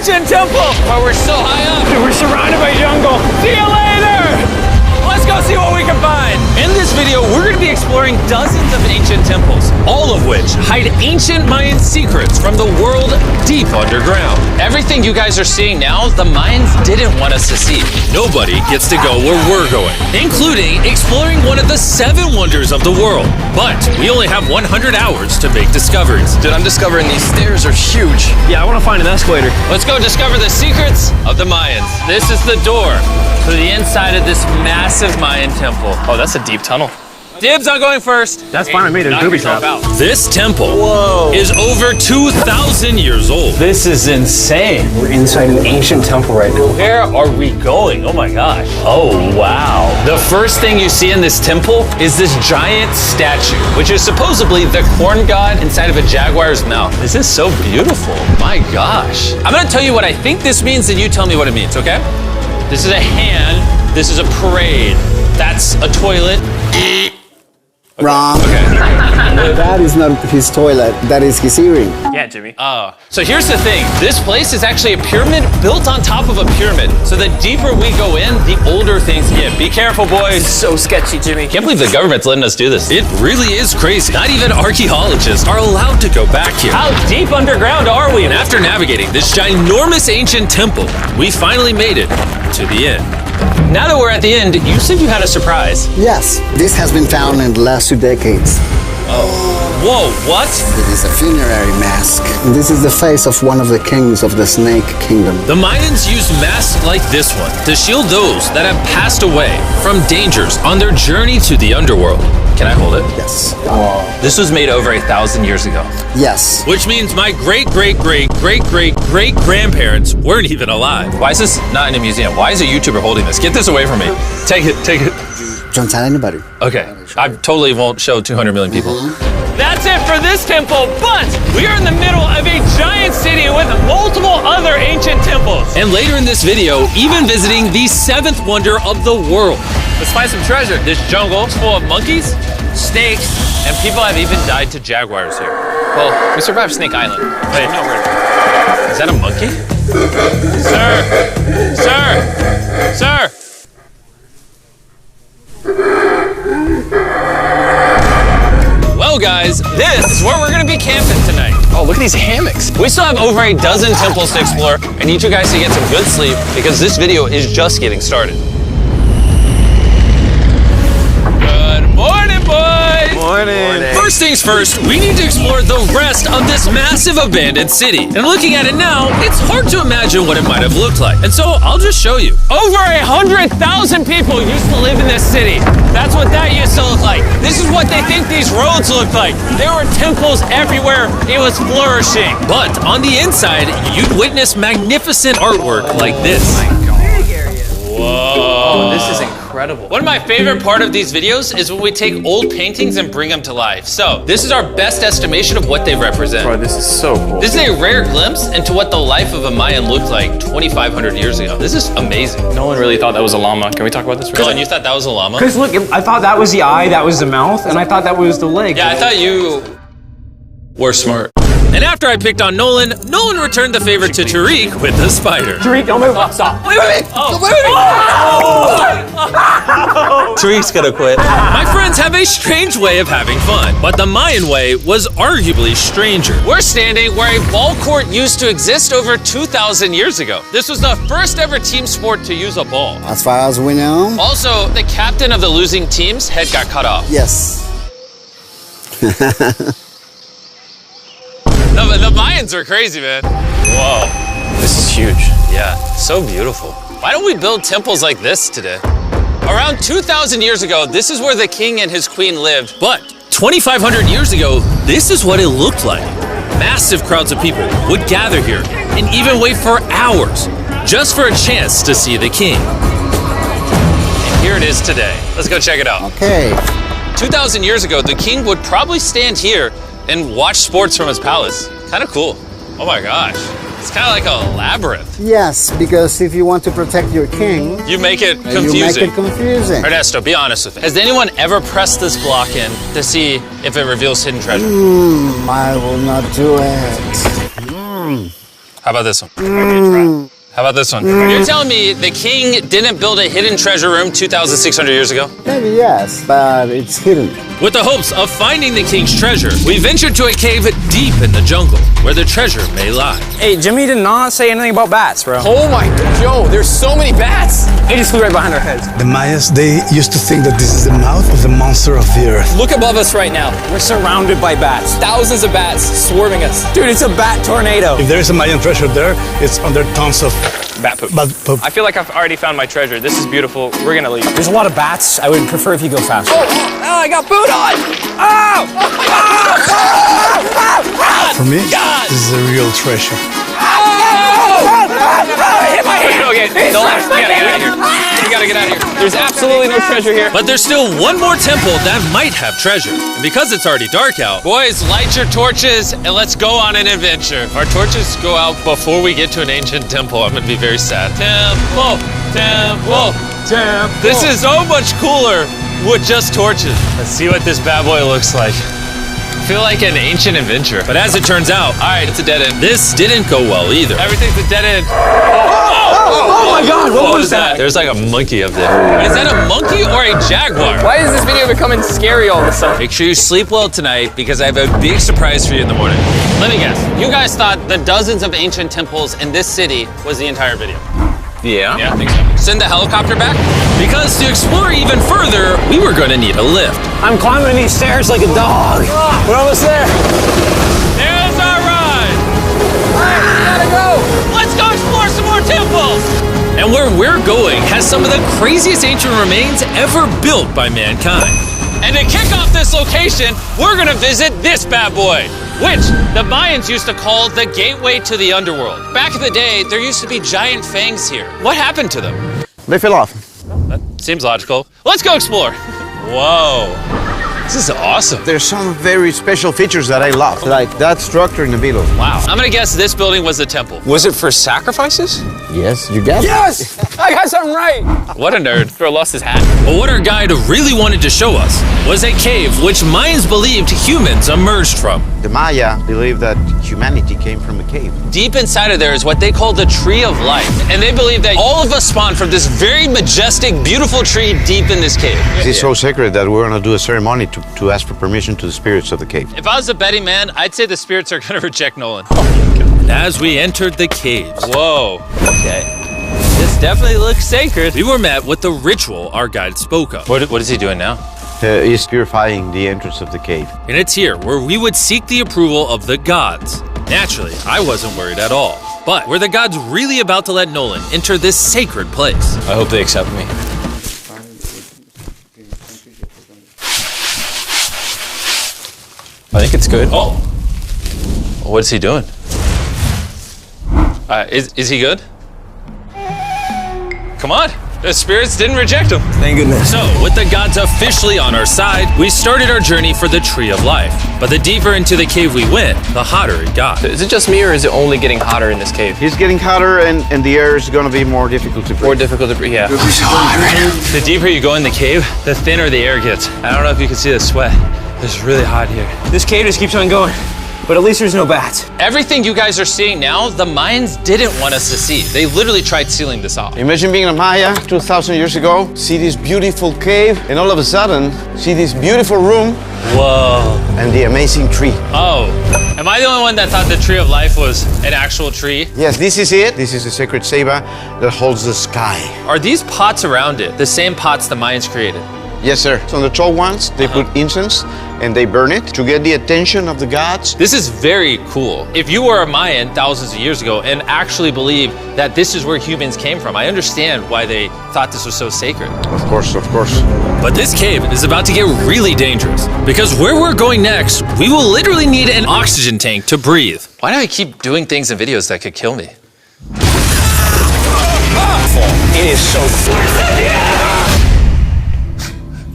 ancient temple! But we're so high up. Dude, we're surrounded by jungle. See you later! Let's go see what we can find. In this video, we're going to be exploring dozens of ancient temples, all of which hide ancient Mayan secrets from the world deep underground. Everything you guys are seeing now, the Mayans didn't want us to see. Nobody gets to go where we're going, including exploring one of the 7 wonders of the world. But we only have 100 hours to make discoveries. Dude, I'm discovering these stairs are huge. Yeah, I want to find an escalator. Let's go discover the secrets of the Mayans. This is the door to the inside of this massive Mayan temple. Oh, that's a deep tunnel. Dibs on going first. That's fine with me. There's booby traps. This temple is over 2,000 years old. This is insane. We're inside an ancient temple right now. Where are we going? Oh my gosh. Oh, wow. The first thing you see in this temple is this giant statue, which is supposedly the corn god inside of a jaguar's mouth. This is so beautiful. My gosh. I'm gonna tell you what I think this means, and you tell me what it means, okay? This is a hand. This is a parade. That's a toilet. Wrong. Okay. That is not his toilet. That is his earring. Yeah, Jimmy. Oh. So here's the thing. This place is actually a pyramid built on top of a pyramid. So the deeper we go in, the older things get. Be careful, boys. So sketchy, Jimmy. Can't believe the government's letting us do this. It really is crazy. Not even archaeologists are allowed to go back here. How deep underground are we? And after navigating this ginormous ancient temple, we finally made it to the end. Now that we're at the end, you said you had a surprise. Yes, this has been found in the last 2 decades. Whoa, what? It is a funerary mask. This is the face of one of the kings of the Snake Kingdom. The Mayans used masks like this one to shield those that have passed away from dangers on their journey to the underworld. Can I hold it? Yes. This was made over 1,000 years ago. Yes. Which means my great-great-great-great-great-grandparents weren't even alive. Why is this not in a museum? Why is a YouTuber holding this? Get this away from me. Take it, take it. Don't tell anybody. Okay, I totally won't show 200 million people. That's it for this temple, but we are in the middle of a giant city with multiple other ancient temples. And later in this video, even visiting the 7th wonder of the world. Let's find some treasure. This jungle is full of monkeys, snakes, and people have even died to jaguars here. Well, we survived Snake Island. Wait, No, we're... is that a monkey? Sir! Sir! Sir! Well, guys, this is where we're gonna be camping tonight. Oh, look at these hammocks. We still have over a dozen temples to explore. I need you guys to get some good sleep because this video is just getting started. Good morning, boys! Morning. First things first, we need to explore the rest of this massive abandoned city. And looking at it now, it's hard to imagine what it might have looked like. And so I'll just show you. Over 100,000 people used to live in this city. That's what that used to look like. This is what they think these roads look like. There were temples everywhere. It was flourishing. But on the inside, you'd witness magnificent artwork like this. Whoa. This is incredible. One of my favorite part of these videos is when we take old paintings and bring them to life. So this is our best estimation of what they represent. Bro, this is so cool. This is a rare glimpse into what the life of a Mayan looked like 2,500 years ago. This is amazing. No one really thought that was a llama. Can we talk about this? Colin, you thought that was a llama? Because look, I thought that was the eye, that was the mouth, and I thought that was the leg. Yeah, I thought you were smart. And after I picked on Nolan returned the favor to Tariq with the spider. Tariq, don't move. Stop. Wait. Tariq's gonna quit. My friends have a strange way of having fun, but the Mayan way was arguably stranger. We're standing where a ball court used to exist over 2,000 years ago. This was the first ever team sport to use a ball. As far as we know. Also, the captain of the losing team's head got cut off. Yes. The Mayans are crazy, man. Whoa. This is huge. Yeah, so beautiful. Why don't we build temples like this today? Around 2,000 years ago, this is where the king and his queen lived. But 2,500 years ago, this is what it looked like. Massive crowds of people would gather here and even wait for hours just for a chance to see the king. And here it is today. Let's go check it out. Okay. 2,000 years ago, the king would probably stand here and watch sports from his palace. Kind of cool. Oh my gosh. It's kind of like a labyrinth. Yes, because if you want to protect your king, You make it you make confusing. it confusing. Ernesto, be honest with me. Has anyone ever pressed this block in to see if it reveals hidden treasure? I will not do it. How about this one? How about this one? You're telling me the king didn't build a hidden treasure room 2,600 years ago? Maybe yes, but it's hidden. With the hopes of finding the king's treasure, we ventured to a cave deep in the jungle where the treasure may lie. Hey, Jimmy did not say anything about bats, bro. Oh my god, yo, there's so many bats. They just flew right behind our heads. The Mayas, they used to think that this is the mouth of the monster of the earth. Look above us right now. We're surrounded by bats. Thousands of bats swarming us. Dude, it's a bat tornado. If there is a Mayan treasure there, it's under tons of Bat poop. bat poop. I feel like I've already found my treasure. This is beautiful. We're gonna leave. There's a lot of bats. I would prefer if you go faster. Oh, I got food on. Oh! For me, this is a real treasure. Hit my hand. Okay, no, we gotta get out of here. We gotta get out of here. There's absolutely no treasure here. But there's still one more temple that might have treasure. And because it's already dark out, Boys, light your torches and let's go on an adventure. If our torches go out before we get to an ancient temple, I'm gonna be very sad. Temple, temple, temple. This is so much cooler with just torches. Let's see what this bad boy looks like. I feel like an ancient adventure. but as it turns out, All right, it's a dead end. this didn't go well either. Everything's a dead end. Oh my god, what was that? There's like a monkey up there. Is that a monkey or a jaguar? Why is this video becoming scary all of a sudden? Make sure you sleep well tonight because I have a big surprise for you in the morning. Let me guess. You guys thought the dozens of ancient temples in this city was the entire video. Yeah. Yeah, I think so. Send the helicopter back? Because to explore even further, we were going to need a lift. I'm climbing these stairs like a dog. We're almost there. There's our ride! Gotta go! Let's go explore some more temples! And where we're going has some of the craziest ancient remains ever built by mankind. And to kick off this location, we're gonna visit this bad boy, which the Mayans used to call the gateway to the underworld. Back in the day, there used to be giant fangs here. What happened to them? They fell off. That seems logical. Let's go explore. Whoa, this is awesome. There's some very special features that I love, like that structure in the middle. Wow. I'm gonna guess this building was the temple. Was it for sacrifices? Yes, you get it. Yes! I got something right. What a nerd. Throw lost his hat. But what our guide really wanted to show us was a cave which Mayans believed humans emerged from. The Maya believe that humanity came from a cave. Deep inside of there is what they call the tree of life. And they believe that all of us spawned from this very majestic, beautiful tree deep in this cave. It's so sacred that we're gonna do a ceremony to ask for permission to the spirits of the cave. If I was a betting man, I'd say the spirits are gonna reject Nolan. And as we entered the caves, Whoa. Okay. This definitely looks sacred. we were met with the ritual our guide spoke of. What is he doing now? Is purifying the entrance of the cave. And it's here where we would seek the approval of the gods. Naturally, I wasn't worried at all. But were the gods really about to let Nolan enter this sacred place? I hope they accept me. I think it's good. Oh. What is he doing? Is he good? Come on. The spirits didn't reject him. Thank goodness. So, with the gods officially on our side, we started our journey for the Tree of Life. But the deeper into the cave we went, the hotter it got. Is it just me or is it only getting hotter in this cave? It's getting hotter and the air is gonna be more difficult to breathe. More difficult to breathe, yeah. The deeper you go in the cave, the thinner the air gets. I don't know if you can see the sweat. It's really hot here. This cave just keeps on going. But at least there's no bats. Everything you guys are seeing now, the Mayans didn't want us to see. They literally tried sealing this off. Imagine being a Maya 2,000 years ago, see this beautiful cave, and all of a sudden, see this beautiful room Whoa. and the amazing tree. Oh, am I the only one that thought the Tree of Life was an actual tree? Yes, this is it. This is the sacred ceiba that holds the sky. Are these pots around it the same pots the Mayans created? Yes, sir. So on the tall ones, they put incense and they burn it to get the attention of the gods. This is very cool. If you were a Mayan thousands of years ago and actually believed that this is where humans came from, I understand why they thought this was so sacred. Of course, of course. But this cave is about to get really dangerous. Because where we're going next, we will literally need an oxygen tank to breathe. Why do I keep doing things in videos that could kill me? It is so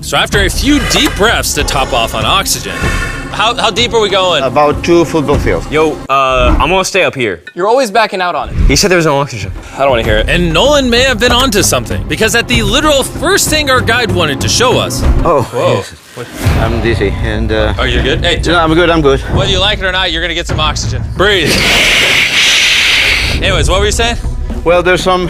So after a few deep breaths to top off on oxygen, How deep are we going? About 2 football fields. Yo, I'm gonna stay up here. You're always backing out on it. He said there was no oxygen. I don't want to hear it. and Nolan may have been onto something. Because at the literal first thing our guide wanted to show us, Oh, Whoa. yes. I'm dizzy and Are you good? Hey, no, I'm good, I'm good. whether you like it or not, you're gonna get some oxygen. Breathe. Anyways, what were you saying? Well, there's some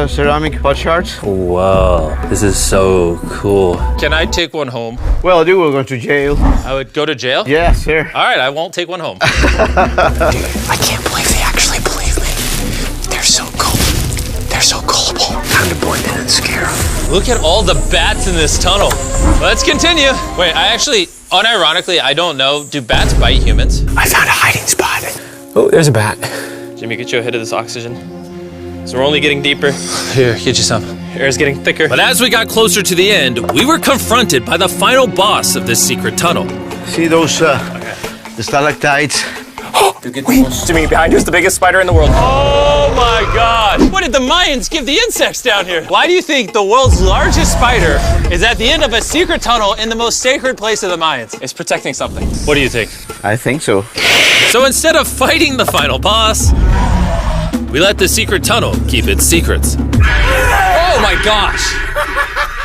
ceramic pot shards. Whoa, this is so cool. Can I take one home? Well, you will go to jail. I would go to jail? Yes, sir. All right, I won't take one home. Dude, I can't believe they actually believe me. They're so cool. They're so gullible. Time to blend in and scare them. Look at all the bats in this tunnel. Let's continue. Wait, I actually, unironically, I don't know. Do bats bite humans? I found a hiding spot. Oh, there's a bat. Jimmy, get you a hit of this oxygen. So we're only getting deeper. Here, get you some. Air's getting thicker. But as we got closer to the end, we were confronted by the final boss of this secret tunnel. See those the stalactites? Jimmy, behind you is the biggest spider in the world. Oh my God! What did the Mayans give the insects down here? Why do you think the world's largest spider is at the end of a secret tunnel in the most sacred place of the Mayans? It's protecting something. What do you think? I think so. So instead of fighting the final boss, we let the secret tunnel keep its secrets. Oh my gosh!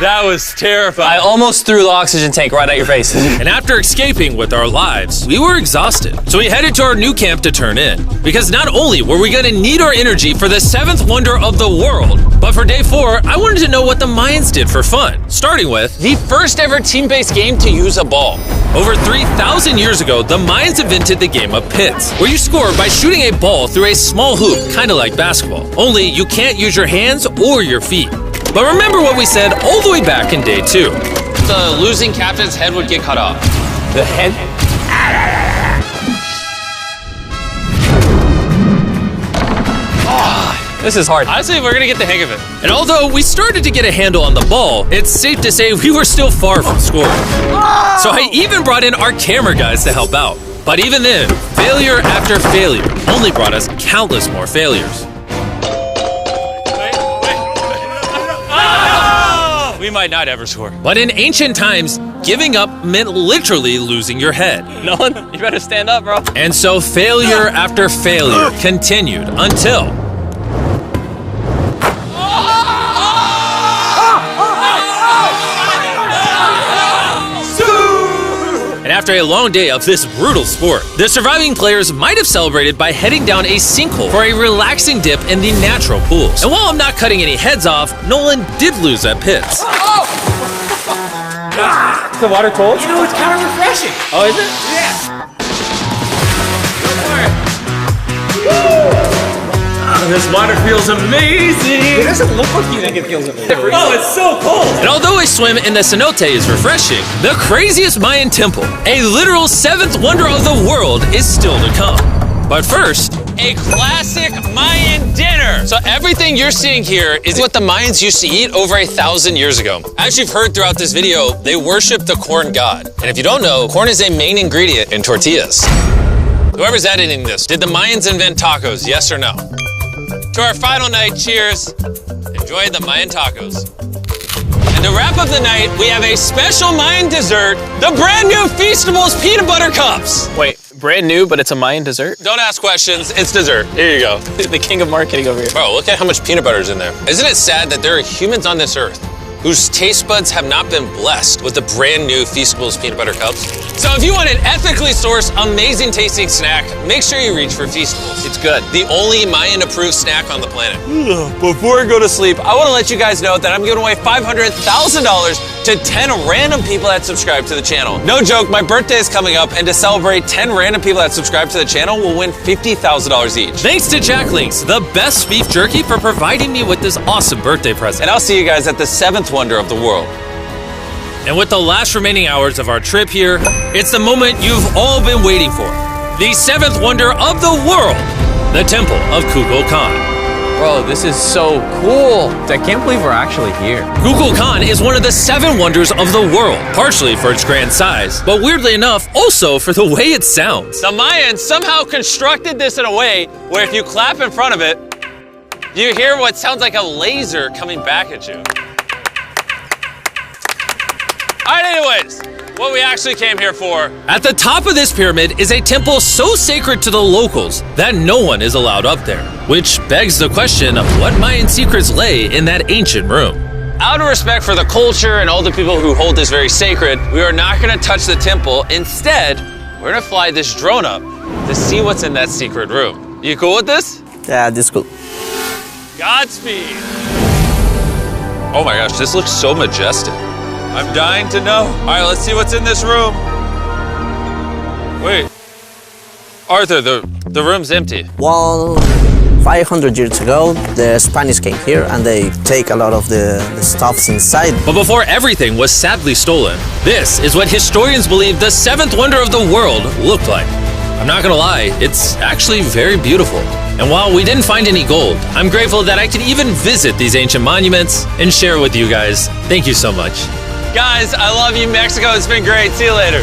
That was terrifying. I almost threw the oxygen tank right at your face. And after escaping with our lives, we were exhausted. So we headed to our new camp to turn in. Because not only were we gonna need our energy for the 7th wonder of the world, but for day 4, I wanted to know what the Mayans did for fun. Starting with the first ever team-based game to use a ball. Over 3,000 years ago, the Mayans invented the game of pits, where you score by shooting a ball through a small hoop, kind of like basketball. Only you can't use your hands or your feet. But remember what we said all the way back in day 2. The losing captain's head would get cut off. The head? This is hard. Honestly, we're gonna get the hang of it. And although we started to get a handle on the ball, it's safe to say we were still far from scoring. So I even brought in our camera guys to help out. But even then, failure after failure only brought us countless more failures. We might not ever score. But in ancient times, giving up meant literally losing your head. Nolan, you better stand up, bro. And so failure after failure continued until... And after a long day of this brutal sport, the surviving players might have celebrated by heading down a sinkhole for a relaxing dip in the natural pools. And while I'm not cutting any heads off, Nolan did lose at pits. Is the water cold? You know, it's kind of refreshing. Oh, is it? This water feels amazing! It doesn't look like you think it feels amazing. Oh, it's so cold! And although a swim in the cenote is refreshing, the craziest Mayan temple, a literal 7th wonder of the world, is still to come. But first, a classic Mayan dinner! So everything you're seeing here is what the Mayans used to eat over 1,000 years ago. As you've heard throughout this video, they worship the corn god. And if you don't know, corn is a main ingredient in tortillas. Whoever's editing this, did the Mayans invent tacos, yes or no? To our final night, cheers. Enjoy the Mayan tacos. And to wrap up the night, we have a special Mayan dessert, the brand new Feastables peanut butter cups. Wait, brand new, but it's a Mayan dessert? Don't ask questions, it's dessert. Here you go. The king of marketing over here. Bro, look at how much peanut butter is in there. Isn't it sad that there are humans on this earth whose taste buds have not been blessed with the brand new Feastables peanut butter cups? So if you want an ethically sourced, amazing tasting snack, make sure you reach for Feastables. It's good. The only Mayan approved snack on the planet. Before I go to sleep, I want to let you guys know that I'm giving away $500,000 to 10 random people that subscribe to the channel. No joke, my birthday is coming up, and to celebrate, 10 random people that subscribe to the channel will win $50,000 each. Thanks to Jack Links, the best beef jerky, for providing me with this awesome birthday present. And I'll see you guys at the 7th wonder of the world. And with the last remaining hours of our trip here, it's the moment you've all been waiting for. The 7th wonder of the world, the Temple of Kukulkan. Bro, this is so cool. I can't believe we're actually here. Kukulkan is one of the 7 wonders of the world, partially for its grand size, but weirdly enough, also for the way it sounds. The Mayans somehow constructed this in a way where if you clap in front of it, you hear what sounds like a laser coming back at you. All right, anyways, what we actually came here for. At the top of this pyramid is a temple so sacred to the locals that no one is allowed up there, which begs the question of what Mayan secrets lay in that ancient room. Out of respect for the culture and all the people who hold this very sacred, we are not gonna touch the temple. Instead, we're gonna fly this drone up to see what's in that secret room. You cool with this? Yeah, this is cool. Godspeed. Oh my gosh, this looks so majestic. I'm dying to know. All right, let's see what's in this room. Wait. Arthur, the room's empty. Well, 500 years ago, the Spanish came here and they take a lot of the stuffs inside. But before everything was sadly stolen, this is what historians believe the seventh wonder of the world looked like. I'm not gonna lie, it's actually very beautiful. And while we didn't find any gold, I'm grateful that I could even visit these ancient monuments and share with you guys. Thank you so much. Guys, I love you, Mexico. It's been great. See you later.